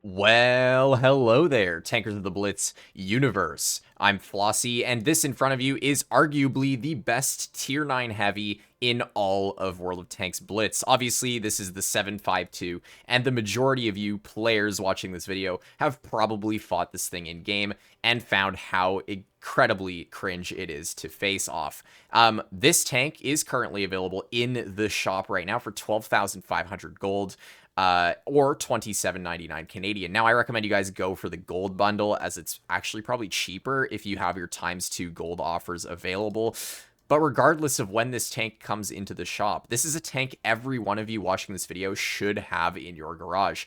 Well, hello there, Tankers of the Blitz universe. I'm Flossie, and this in front of you is arguably the best Tier 9 heavy in all of World of Tanks Blitz. Obviously, this is the 752, and the majority of you players watching this video have probably fought this thing in-game and found how incredibly cringe it is to face off. This tank is currently available in the shop right now for 12,500 gold. Or 27.99 Canadian. Now, I recommend you guys go for the gold bundle, as it's actually probably cheaper if you have your ×2 gold offers available. But regardless of when this tank comes into the shop, this is a tank every one of you watching this video should have in your garage.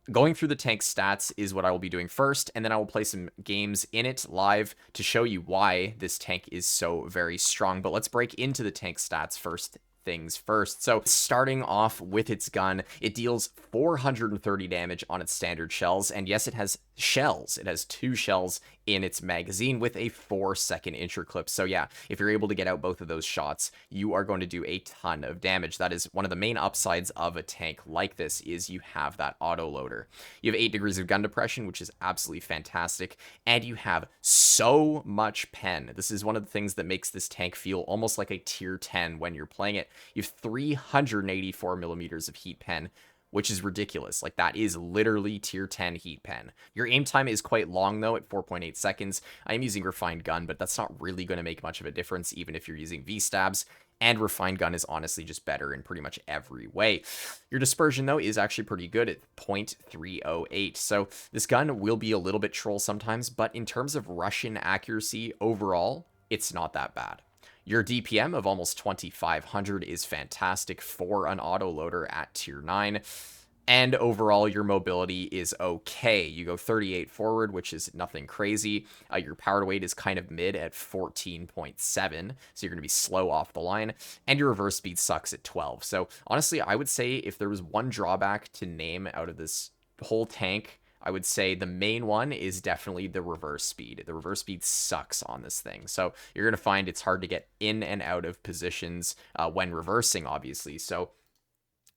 Going through the tank stats is what I will be doing first, and then I will play some games in it live to show you why this tank is so very strong. But let's break into the tank stats things first. So starting off with its gun, it deals 430 damage on its standard shells, and yes, it has shells. It has 2 shells in its magazine with a 4-second intro clip. So yeah, if you're able to get out both of those shots, you are going to do a ton of damage. That is one of the main upsides of a tank like this, is you have that auto loader. You have 8 degrees of gun depression, which is absolutely fantastic, and you have so much pen. This is one of the things that makes this tank feel almost like a tier 10 when you're playing it. You have 384 millimeters of heat pen, which is ridiculous. Like, that is literally tier 10 heat pen. Your aim time is quite long, though, at 4.8 seconds. I am using refined gun, but that's not really going to make much of a difference, even if you're using V-stabs. And refined gun is honestly just better in pretty much every way. Your dispersion, though, is actually pretty good at 0.308. So this gun will be a little bit troll sometimes, but in terms of Russian accuracy overall, it's not that bad. Your DPM of almost 2,500 is fantastic for an autoloader at tier 9. And overall, your mobility is okay. You go 38 forward, which is nothing crazy. Your power to weight is kind of mid at 14.7, so you're going to be slow off the line. And your reverse speed sucks at 12. So honestly, I would say if there was one drawback to name out of this whole tank, I would say the main one is definitely the reverse speed. The reverse speed sucks on this thing. So you're going to find it's hard to get in and out of positions when reversing, obviously. So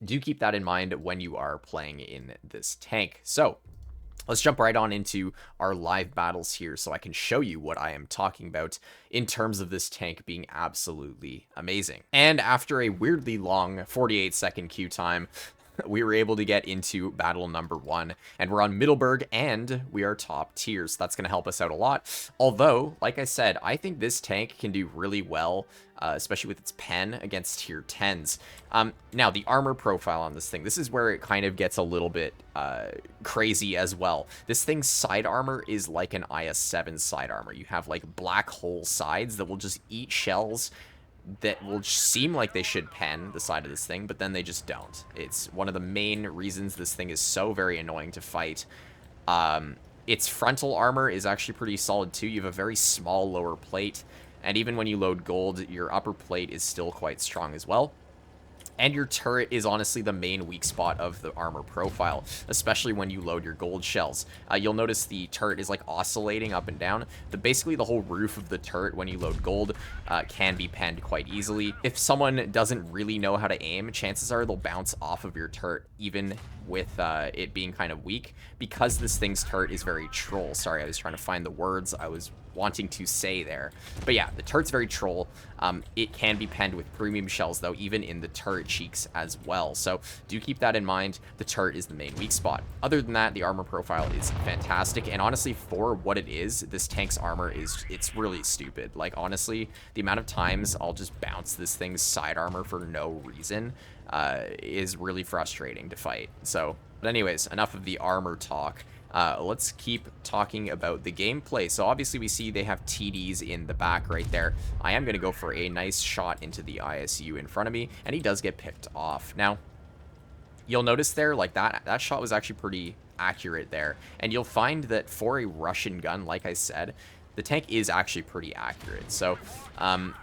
do keep that in mind when you are playing in this tank. So let's jump right on into our live battles here so I can show you what I am talking about in terms of this tank being absolutely amazing. And after a weirdly long 48-second queue time, we were able to get into battle number 1, and we're on Middleburg, and we are top tier, so that's going to help us out a lot. Although, like I said, I think this tank can do really well, especially with its pen against tier 10s. Now, the armor profile on this thing, this is where it kind of gets a little bit crazy as well. This thing's side armor is like an IS-7 side armor. You have, like, black hole sides that will just eat shells that will seem like they should pen the side of this thing, but then they just don't. It's one of the main reasons this thing is so very annoying to fight. Its frontal armor is actually pretty solid too. You have a very small lower plate, and even when you load gold, your upper plate is still quite strong as well. And your turret is honestly the main weak spot of the armor profile, especially when you load your gold shells. You'll notice the turret is like oscillating up and down. Basically the whole roof of the turret when you load gold can be penned quite easily. If someone doesn't really know how to aim, chances are they'll bounce off of your turret even with it being kind of weak, because this thing's turret is very troll. Sorry, I was trying to find the words I was wanting to say there. But yeah, the turret's very troll. It can be penned with premium shells, though, even in the turret cheeks as well. So do keep that in mind. The turret is the main weak spot. Other than that, the armor profile is fantastic. And honestly, for what it is, this tank's armor it's really stupid. Like, honestly, the amount of times I'll just bounce this thing's side armor for no reason is really frustrating to fight. So, but anyways, enough of the armor talk. Let's keep talking about the gameplay. So obviously we see they have TDs in the back right there. I am going to go for a nice shot into the ISU in front of me, and he does get picked off. Now, you'll notice there, like, that shot was actually pretty accurate there. And you'll find that for a Russian gun, like I said, the tank is actually pretty accurate. So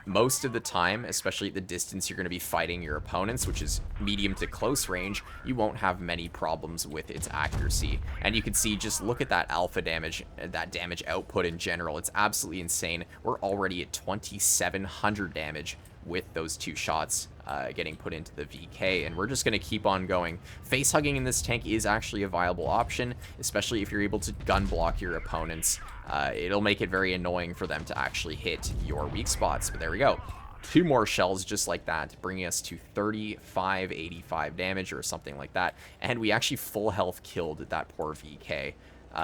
most of the time, especially at the distance you're going to be fighting your opponents, which is medium to close range, you won't have many problems with its accuracy. And you can see, just look at that alpha damage, that damage output in general. It's absolutely insane. We're already at 2,700 damage with those 2 shots getting put into the VK, and we're just going to keep on going. Face hugging in this tank is actually a viable option, especially if you're able to gun block your opponents. It'll make it very annoying for them to actually hit your weak spots, but there we go. 2 more shells just like that, bringing us to 3585 damage or something like that, and we actually full health killed that poor VK.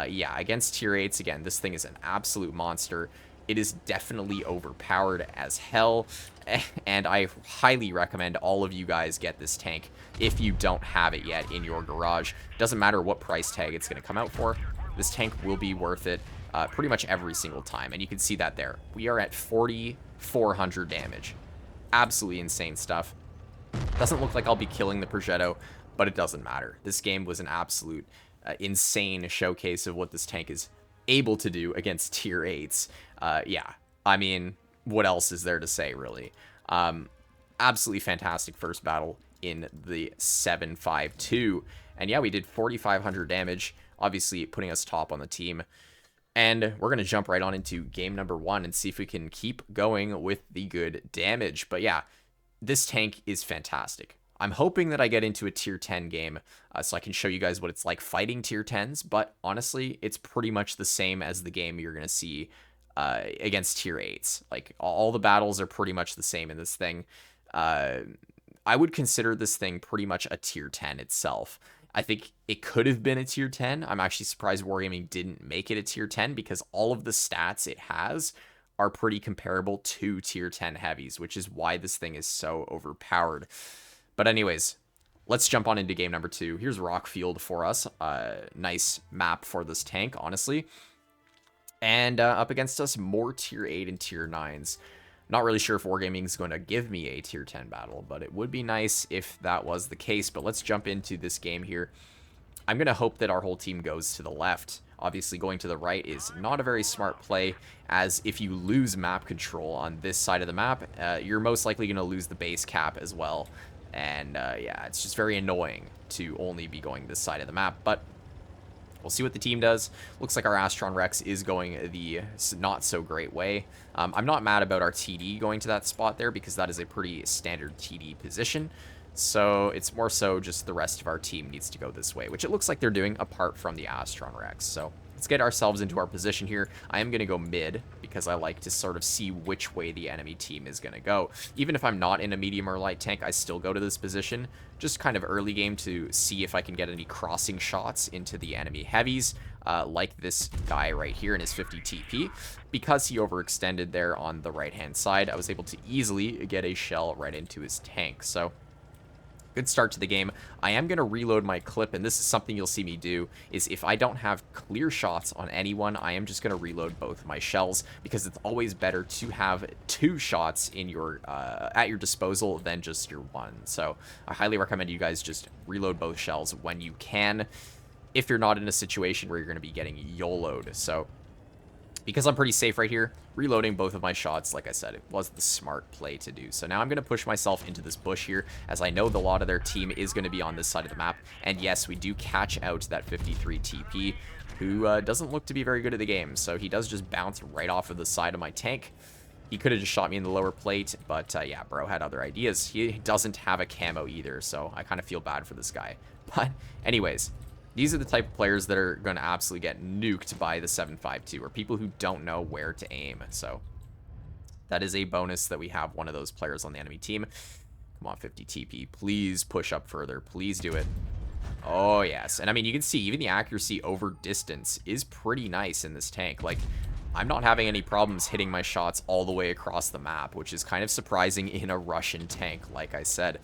Yeah, against tier 8s, again, this thing is an absolute monster. It is definitely overpowered as hell, and I highly recommend all of you guys get this tank if you don't have it yet in your garage. Doesn't matter what price tag it's going to come out for, this tank will be worth it pretty much every single time, and you can see that there. We are at 4,400 damage. Absolutely insane stuff. Doesn't look like I'll be killing the Progetto, but it doesn't matter. This game was an absolute insane showcase of what this tank is able to do against tier 8s. Yeah, I mean, what else is there to say, really? Absolutely fantastic first battle in the 7.5.2. And yeah, we did 4,500 damage, obviously putting us top on the team. And we're going to jump right on into game number 1 and see if we can keep going with the good damage. But yeah, this tank is fantastic. I'm hoping that I get into a tier 10 game so I can show you guys what it's like fighting tier 10s. But honestly, it's pretty much the same as the game you're going to see against tier 8s. Like, all the battles are pretty much the same in this thing. I would consider this thing pretty much a tier 10 itself. I think it could have been a tier 10. I'm actually surprised Wargaming didn't make it a tier 10 because all of the stats it has are pretty comparable to tier 10 heavies, which is why this thing is so overpowered. But anyways, let's jump on into game number 2. Here's Rockfield for us. Nice map for this tank, honestly. And up against us, more tier 8 and tier 9s. Not really sure if Wargaming is going to give me a tier 10 battle, but it would be nice if that was the case. But let's jump into this game here. I'm going to hope that our whole team goes to the left. Obviously, going to the right is not a very smart play, as if you lose map control on this side of the map, you're most likely going to lose the base cap as well. And yeah, it's just very annoying to only be going this side of the map, but we'll see what the team does. Looks like our Astron Rex is going the not-so-great way. I'm not mad about our TD going to that spot there because that is a pretty standard TD position. So it's more so just the rest of our team needs to go this way, which it looks like they're doing apart from the Astron Rex. So let's get ourselves into our position here. I am going to go mid because I like to sort of see which way the enemy team is going to go. Even if I'm not in a medium or light tank, I still go to this position, just kind of early game to see if I can get any crossing shots into the enemy heavies, like this guy right here in his 50 TP. Because he overextended there on the right-hand side, I was able to easily get a shell right into his tank. So good start to the game. I am going to reload my clip, and this is something you'll see me do, is if I don't have clear shots on anyone, I am just going to reload both my shells, because it's always better to have 2 shots in your at your disposal than just your 1. So I highly recommend you guys just reload both shells when you can, if you're not in a situation where you're going to be getting YOLO'd. So because I'm pretty safe right here, reloading both of my shots, like I said, it was the smart play to do. So now I'm going to push myself into this bush here, as I know the lot of their team is going to be on this side of the map. And yes, we do catch out that 53 TP, who doesn't look to be very good at the game. So he does just bounce right off of the side of my tank. He could have just shot me in the lower plate, but yeah, bro had other ideas. He doesn't have a camo either, so I kind of feel bad for this guy. But anyways, these are the type of players that are going to absolutely get nuked by the 7.5.2, or people who don't know where to aim. So that is a bonus that we have one of those players on the enemy team. Come on, 50 TP. Please push up further. Please do it. Oh, yes. And I mean, you can see even the accuracy over distance is pretty nice in this tank. Like, I'm not having any problems hitting my shots all the way across the map, which is kind of surprising in a Russian tank, like I said.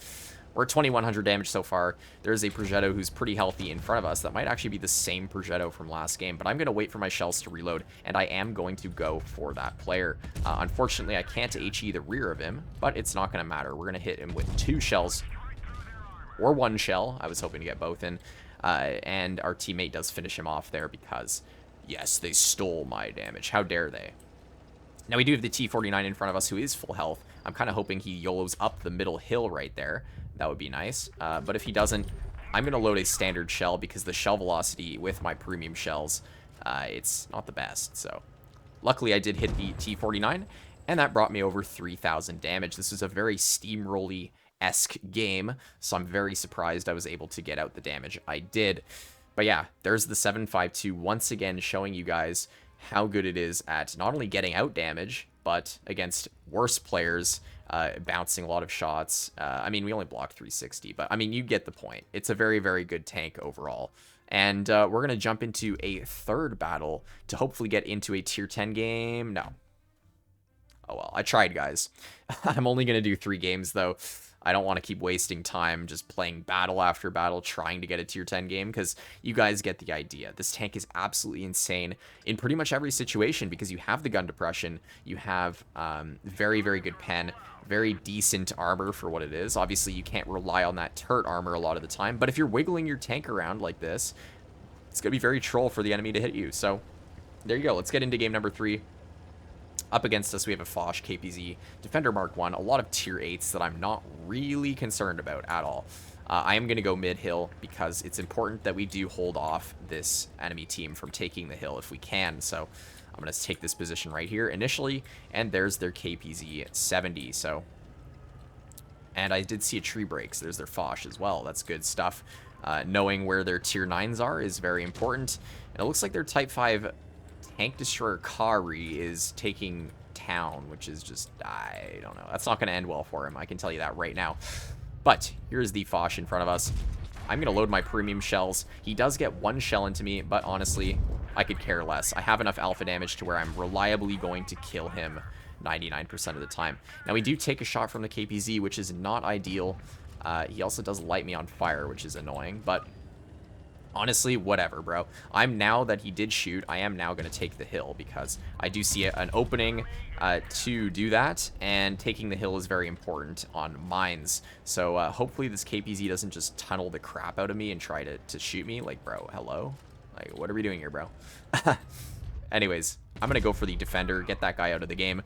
We're at 2,100 damage so far. There's a Progetto who's pretty healthy in front of us. That might actually be the same Progetto from last game, but I'm going to wait for my shells to reload, and I am going to go for that player. Unfortunately, I can't HE the rear of him, but it's not going to matter. We're going to hit him with 2 shells, or 1 shell. I was hoping to get both in, and our teammate does finish him off there because, yes, they stole my damage. How dare they? Now, we do have the T-49 in front of us, who is full health. I'm kind of hoping he YOLOs up the middle hill right there. That would be nice. But if he doesn't, I'm going to load a standard shell, because the shell velocity with my premium shells, it's not the best. So luckily, I did hit the T-49, and that brought me over 3,000 damage. This was a very steamrolly esque game, so I'm very surprised I was able to get out the damage I did. But yeah, there's the 7.52 once again showing you guys how good it is at not only getting out damage, but against worse players, bouncing a lot of shots. I mean, we only blocked 360, but I mean, you get the point. It's a very, very good tank overall. And we're going to jump into a third battle to hopefully get into a tier 10 game. No. Oh, well, I tried, guys. I'm only going to do 3 games, though. I don't want to keep wasting time just playing battle after battle trying to get a tier 10 game, because you guys get the idea. This tank is absolutely insane in pretty much every situation, because you have the gun depression, you have very, very good pen, very decent armor for what it is. Obviously, you can't rely on that turret armor a lot of the time, but if you're wiggling your tank around like this, it's going to be very troll for the enemy to hit you. So there you go. Let's get into game number 3. Up against us, we have a Foch KPZ Defender Mark 1, a lot of tier 8s that I'm not really concerned about at all. I am going to go mid-hill because it's important that we do hold off this enemy team from taking the hill if we can. So I'm going to take this position right here initially, and there's their KPZ 70. So, and I did see a tree break, so there's their Foch as well. That's good stuff. Knowing where their tier 9s are is very important. And it looks like their Type 5 Tank Destroyer Kari is taking town, which is just, I don't know. That's not going to end well for him. I can tell you that right now. But here's the Foch in front of us. I'm going to load my premium shells. He does get 1 shell into me, but honestly, I could care less. I have enough alpha damage to where I'm reliably going to kill him 99% of the time. Now, we do take a shot from the KPZ, which is not ideal. He also does light me on fire, which is annoying, but honestly, whatever, bro. Now that he did shoot, I am now going to take the hill because I do see an opening to do that, and taking the hill is very important on mines. So hopefully this KPZ doesn't just tunnel the crap out of me and try to shoot me. Like, bro, hello? Like, what are we doing here, bro? Anyways, I'm going to go for the defender, get that guy out of the game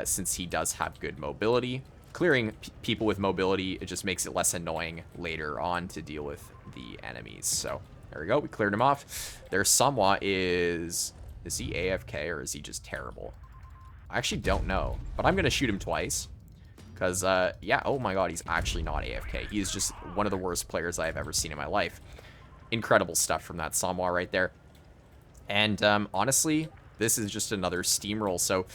since he does have good mobility. Clearing people with mobility, it just makes it less annoying later on to deal with the enemies. So there we go. We cleared him off. Their Samwa is he AFK or is he just terrible? I actually don't know, but I'm going to shoot him twice because, yeah, oh my god, he's actually not AFK. He is just one of the worst players I have ever seen in my life. Incredible stuff from that Samwa right there. And honestly, this is just another steamroll. So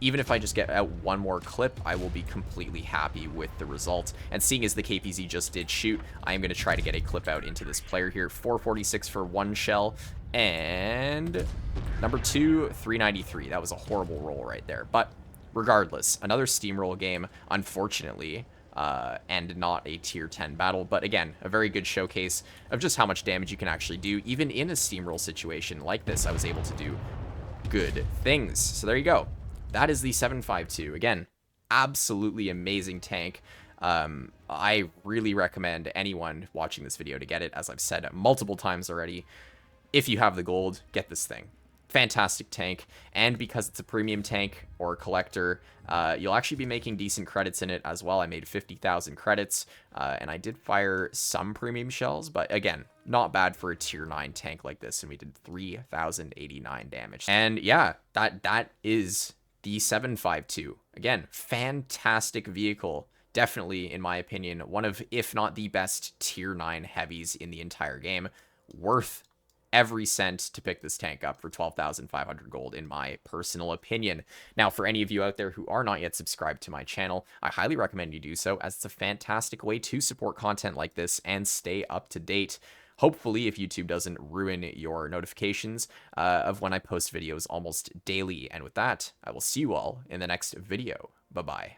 even if I just get out 1 more clip, I will be completely happy with the result. And seeing as the KPZ just did shoot, I am going to try to get a clip out into this player here. 446 for 1 shell. And number 2, 393. That was a horrible roll right there. But regardless, another steamroll game, unfortunately, and not a tier 10 battle. But again, a very good showcase of just how much damage you can actually do. Even in a steamroll situation like this, I was able to do good things. So there you go. That is the 7.52. Again, absolutely amazing tank. I really recommend anyone watching this video to get it. As I've said multiple times already, if you have the gold, get this thing. Fantastic tank. And because it's a premium tank or a collector, you'll actually be making decent credits in it as well. I made 50,000 credits, and I did fire some premium shells, but again, not bad for a tier 9 tank like this, and we did 3,089 damage. And yeah, that is the 7.52. Again, fantastic vehicle. Definitely, in my opinion, one of, if not the best tier 9 heavies in the entire game. Worth every cent to pick this tank up for 12,500 gold, in my personal opinion. Now, for any of you out there who are not yet subscribed to my channel, I highly recommend you do so, as it's a fantastic way to support content like this and stay up to date. Hopefully, if YouTube doesn't ruin your notifications of when I post videos almost daily. And with that, I will see you all in the next video. Bye-bye.